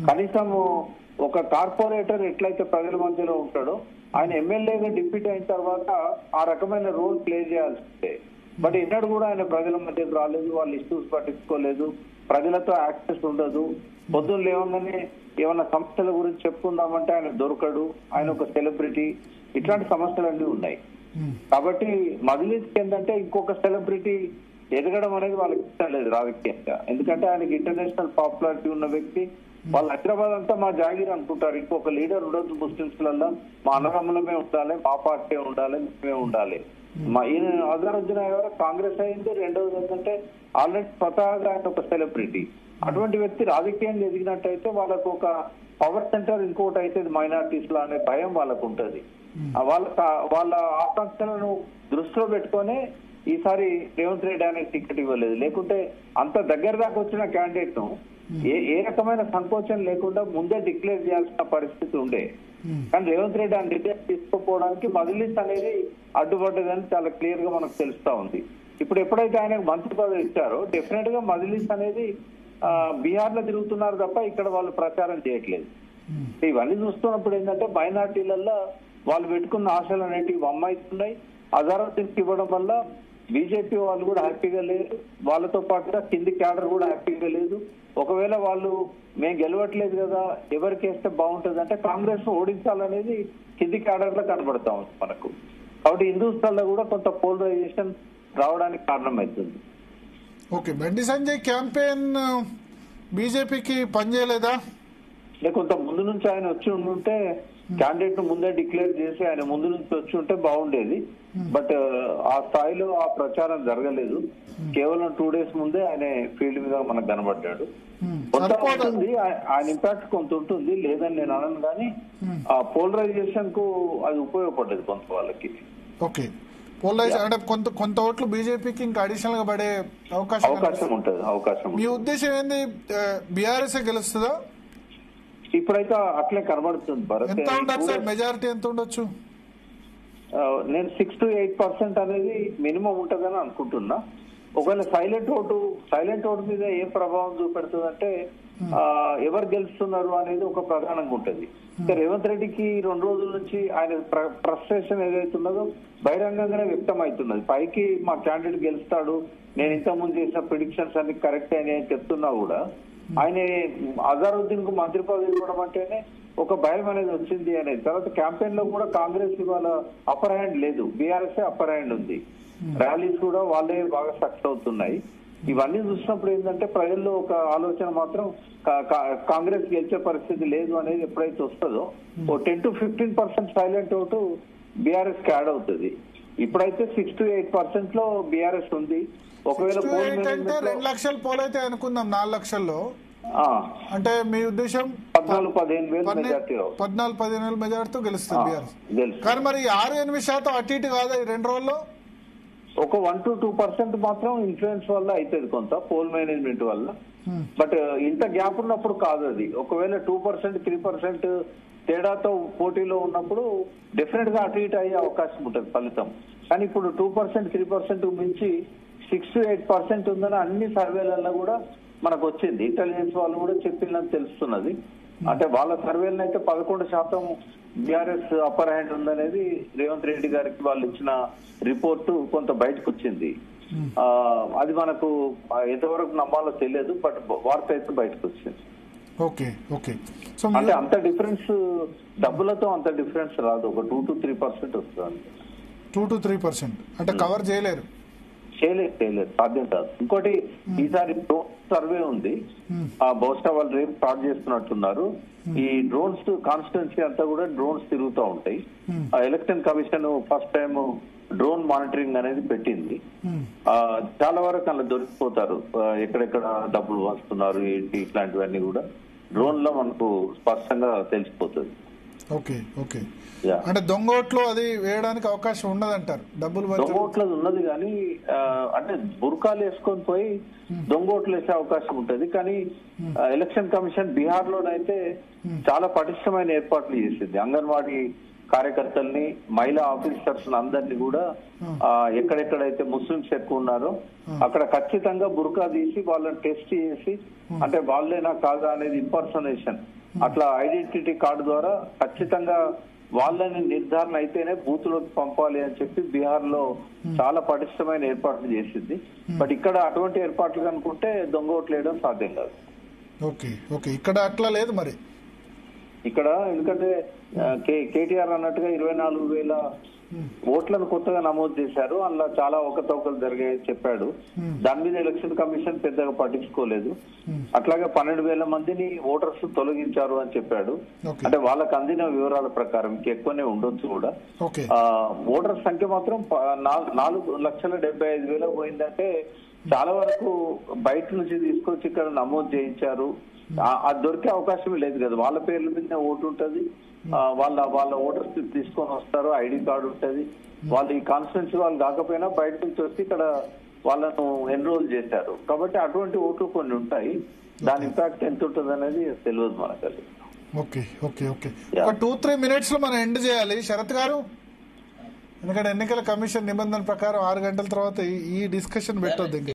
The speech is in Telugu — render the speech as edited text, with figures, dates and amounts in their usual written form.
కనీసం ఒక కార్పొరేటర్ ఎట్లయితే ప్రజల మధ్యలో ఉంటాడో ఆయన ఎమ్మెల్యేగా డిప్యూటీ అయిన తర్వాత ఆ రకమైన రోల్ ప్లే చేయాల్సిందే. బట్ ఎన్నడూ కూడా ఆయన ప్రజల మధ్యకు రాలేదు, వాళ్ళ ఇష్యూస్ పట్టించుకోలేదు, ప్రజలతో యాక్సెస్ ఉండదు. పొద్దున్న లేవగానే ఏమన్నా సమస్యల గురించి చెప్పుకుందామంటే ఆయన దొరకడు, ఆయన ఒక సెలబ్రిటీ, ఇట్లాంటి సమస్యలన్నీ ఉన్నాయి. కాబట్టి మజ్లిస్కి ఏంటంటే ఇంకొక సెలబ్రిటీ ఎదగడం అనేది వాళ్ళకి ఇష్టం లేదు రాజకీయంగా. ఎందుకంటే ఆయనకి ఇంటర్నేషనల్ పాపులారిటీ ఉన్న వ్యక్తి. వాళ్ళు హైదరాబాద్ అంతా మా జాగీర్ అనుకుంటారు, ఇంకొక లీడర్ ఉండొద్దు ముస్లింస్లలో, మా అన్నదమ్ములమే ఉండాలి, మా పార్టీ ఉండాలి, మేమే ఉండాలి. ఈయన అజారుద్దీన్ గారు కాంగ్రెస్ అయింది. రెండవది ఏంటంటే ఆల్రెడీ స్వతహాగా ఆయన ఒక సెలబ్రిటీ. అటువంటి వ్యక్తి రాజకీయంగా ఎదిగినట్టయితే వాళ్ళకు ఒక పవర్ సెంటర్ ఇంకోటి అయితే మైనారిటీస్ లో అనే భయం వాళ్ళకు ఉంటుంది. వాళ్ళ ఆకాంక్షలను దృష్టిలో పెట్టుకొని ఈసారి రేవంత్ రెడ్డి అనేది టికెట్ ఇవ్వలేదు. లేకుంటే అంత దగ్గర దాకా వచ్చిన క్యాండిడేట్ ను ఏ రకమైన సంకోచం లేకుండా ముందే డిక్లేర్ చేయాల్సిన పరిస్థితి ఉండే. కానీ రేవంత్ రెడ్డి ఆ నిర్ణయం తీసుకోపోవడానికి మజ్లిస్ అనేది అడ్డుపడ్డదని చాలా క్లియర్ గా మనకు తెలుస్తా ఉంది. ఇప్పుడు ఎప్పుడైతే ఆయనకు మంత్రి పదవి ఇచ్చారో డెఫినెట్ గా మజ్లిస్ అనేది బీహార్ లో తిరుగుతున్నారు తప్ప ఇక్కడ వాళ్ళు ప్రచారం చేయట్లేదు. ఇవన్నీ చూస్తున్నప్పుడు ఏంటంటే మైనార్టీలలో వాళ్ళు పెట్టుకున్న ఆశలు అనేటివి అమ్మాయిస్తున్నాయి. అజారుద్దీన్కి ఇవ్వడం వల్ల బీజేపీ వాళ్ళు కూడా హ్యాపీగా లేరు, వాళ్ళతో పాటుగా కింది క్యాడర్ కూడా హ్యాపీగా లేదు. ఒకవేళ వాళ్ళు మేము గెలవట్లేదు కదా, ఎవరికి వేస్తే బాగుంటుంది అంటే కాంగ్రెస్ ఓడించాలనేది కింది క్యాడర్ లో కనబడతా ఉంది మనకు. కాబట్టి హిందూస్థాన్లో కూడా కొంత పోలరైజేషన్ రావడానికి కారణమవుతుంది. ఓకే, బండి సంజయ్ క్యాంపెయిన్ బీజేపీకి పనిచేయలేదా? కొంత ముందు నుంచి ఆయన వచ్చి ఉంటే క్యాండిడేట్ ను ముందే డిక్లేర్ చేసి ఆయన ముందు నుంచి వచ్చి ఉంటే బాగుండేది. బట్ ఆ స్థాయిలో ఆ ప్రచారం జరగలేదు. కేవలం 2 days ముందే ఆయన ఫీల్డ్ మీద మనకు కనబడ్డాడు. కొంత ఉంటుంది, ఆయన ఇంపాక్ట్ కొంత ఉంటుంది, లేదని నేను అనను. కానీ ఆ పోలరైజేషన్ కు అది ఉపయోగపడ్డది కొంత వాళ్ళకి. ఓకే, పోలరైజేషన్ అంటే కొంత ఓట్లు బీజేపీకి ఇంకా అడిషనల్ గా పడే అవకాశం ఉంటుంది. మీ ఉద్దేశం ఏంది? బీఆర్ఎస్ గెలుస్తుందా? ఇప్పుడైతే అట్లే కనబడుతుంది. ఎంత ఉండొచ్చు సార్, మెజారిటీ ఎంత ఉండొచ్చు? నేను 6 to 8% అనేది మినిమం ఉంటుందని అనుకుంటున్నా. ఒకవేళ సైలెంట్ ఓటు మీద ఏ ప్రభావం చూపెడుతుందంటే ఎవరు గెలుస్తున్నారు అనేది ఒక ప్రధానంగా ఉంటుంది. రేవంత్ రెడ్డికి 2 రోజుల నుంచి ఆయన ఫ్రస్ట్రేషన్ ఏదైతున్నదో బహిరంగంగానే వ్యక్తం అవుతున్నది. పైకి మా క్యాండిడేట్ గెలుస్తాడు, నేను ఇంతకుముందు చేసిన ప్రిడిక్షన్స్ అన్ని కరెక్ట్ అని చెప్తున్నా కూడా ఆయన అజారుద్దీన్ కు మంత్రి పదవి ఇవ్వడం అంటేనే ఒక భయం అనేది వచ్చింది అనేది. తర్వాత క్యాంపెయిన్ లో కూడా కాంగ్రెస్ ఇవాళ అప్పర్ హ్యాండ్ లేదు, బీఆర్ఎస్ అప్పర్ హ్యాండ్ ఉంది. ర్యాలీస్ కూడా వాళ్ళే బాగా సక్సెస్ అవుతున్నాయి. ఇవన్నీ చూసినప్పుడు ఏంటంటే ప్రజల్లో ఒక ఆలోచన మాత్రం కాంగ్రెస్ గెలిచే పరిస్థితి లేదు అనేది ఎప్పుడైతే వస్తుందో ఓ 10 to 15% సైలెంట్ ఓటు బీఆర్ఎస్ కి యాడ్ అవుతుంది. ఇప్పుడైతే 6 to 8% లో బీఆర్ఎస్ ఉంది. ఒకవేళ 2 లక్షల పోల్ అయితే అనుకుందాం, 4 లక్షల్లో అంటే మీ ఉద్దేశం 14-15,000 మెజార్టీతో గెలుస్తుంది బీఆర్ఎస్. కానీ మరి 6-8% అటు ఇటు కాదా ఈ 2 రోజుల్లో? ఒక 1 to 2% మాత్రం ఇన్ఫ్లుయెన్స్ వల్ల అవుతుంది కొంత, పోల్ మేనేజ్మెంట్ వల్ల. బట్ ఇంత గ్యాప్ ఉన్నప్పుడు కాదు అది. ఒకవేళ 2%, 3% తేడాతో పోటీలో ఉన్నప్పుడు డెఫినెట్ గా అటు ఇటు అయ్యే అవకాశం ఉంటుంది ఫలితం. కానీ ఇప్పుడు 2%, 3% మించి 6 to 8% ఉందని అన్ని సర్వేలలో కూడా మనకు వచ్చింది. ఇంటెలిజెన్స్ వాళ్ళు కూడా చెప్పిందని తెలుస్తున్నది. అంటే వాళ్ళ సర్వేలను అయితే 11% బీఆర్ఎస్ అప్పర్ హ్యాండ్ ఉందనేది రేవంత్ రెడ్డి గారికి వాళ్ళు ఇచ్చిన రిపోర్టు కొంత బయటకు వచ్చింది. అది మనకు ఎంతవరకు నమ్మాలో తెలియదు, బట్ వార్త అయితే బయటకు వచ్చింది. అంటే అంత డిఫరెన్స్ డబ్బులతో అంత డిఫరెన్స్ రాదు, ఒక 2 to 3% వస్తుంది. 2 to 3% అంటే కవర్ చేయలేరు, సాధ్యం కాదు. ఇంకోటి ఈసారి డ్రోన్ సర్వే ఉంది, బహుశా వాళ్ళు రేపు స్టార్ట్ చేస్తున్నట్టున్నారు. ఈ డ్రోన్స్ కాన్స్టిట్యున్సీ అంతా కూడా డ్రోన్స్ తిరుగుతూ ఉంటాయి. Election commission first time drone monitoring అనేది పెట్టింది. చాలా వరకు అలా దొరికిపోతారు, ఎక్కడెక్కడ డబ్బులు వస్తున్నారు ఏంటి ఇట్లాంటివన్నీ కూడా డ్రోన్ లో మనకు స్పష్టంగా తెలిసిపోతుంది. అంటే దొంగ ఓట్లు అది వేయడానికి అవకాశం ఉండదంటారు? డబ్బులు దొంగ ఓట్లు ఉన్నది కానీ అంటే బుర్కాలు వేసుకొని పోయి దొంగ ఓట్లు వేసే అవకాశం ఉంటది. కానీ ఎలక్షన్ కమిషన్ బీహార్ లోనైతే చాలా పటిష్టమైన ఏర్పాట్లు చేసింది. అంగన్వాడీ కార్యకర్తల్ని, మహిళా ఆఫీసర్స్ అందరినీ కూడా ఎక్కడెక్కడైతే ముస్లింస్ ఎక్కువ ఉన్నారో అక్కడ ఖచ్చితంగా బుర్కా తీసి వాళ్ళని టెస్ట్ చేసి అంటే వాళ్ళేనా కాదా అనేది ఇంపర్సనేషన్ అట్లా ఐడెంటిటీ కార్డు ద్వారా ఖచ్చితంగా వాళ్ళని నిర్ధారణ అయితేనే బూత్లోకి పంపాలి అని చెప్పి బీహార్ లో చాలా పటిష్టమైన ఏర్పాట్లు చేసింది. బట్ ఇక్కడ అటువంటి ఏర్పాట్లు కనుకుంటే దొంగ ఓట్లు వేయడం సాధ్యం కాదు. ఓకే ఓకే, ఇక్కడ అట్లా లేదు మరి. ఇక్కడ ఎందుకంటే కేటీఆర్ అన్నట్టుగా 24,000 ఓట్లను కొత్తగా నమోదు చేశారు, అందులో చాలా అవకతవకలు జరిగాయని చెప్పాడు. దాని మీద ఎలక్షన్ కమిషన్ పెద్దగా పట్టించుకోలేదు. అట్లాగే 12,000 మందిని ఓటర్స్ తొలగించారు అని చెప్పాడు. అంటే వాళ్ళకు అందిన వివరాల ప్రకారం ఎక్కువనే ఉండొచ్చు కూడా. ఓటర్ సంఖ్య మాత్రం 4,75,000 పోయిందంటే చాలా వరకు బయట నుంచి తీసుకొచ్చి ఇక్కడ నమోదు చేయించారు. అది దొరికే అవకాశం లేదు కదా, వాళ్ళ పేర్ల మీద ఓటు ఉంటది, వాళ్ళ ఓటర్స్ తీసుకొని వస్తారు, ఐడి కార్డు ఉంటది, వాళ్ళు ఈ కాన్స్టిట్యున్సీ వాళ్ళు కాకపోయినా బయట నుంచి వచ్చి ఇక్కడ వాళ్ళను ఎన్రోల్ చేశారు. కాబట్టి అటువంటి ఓట్లు కొన్ని ఉంటాయి, దాని ఇంపాక్ట్ ఎంత ఉంటుంది అనేది తెలియదు మనకు. ఓకే ఓకే ఓకే, ఒక 2-3 minutes లో మనం ఎండ్ చేయాలి శరత్ గారు, ఎందుకంటే ఎన్నికల కమిషన్ నిబంధనల ప్రకారం 6 గంటల తర్వాత ఈ డిస్కషన్ పెట్టొద్దు.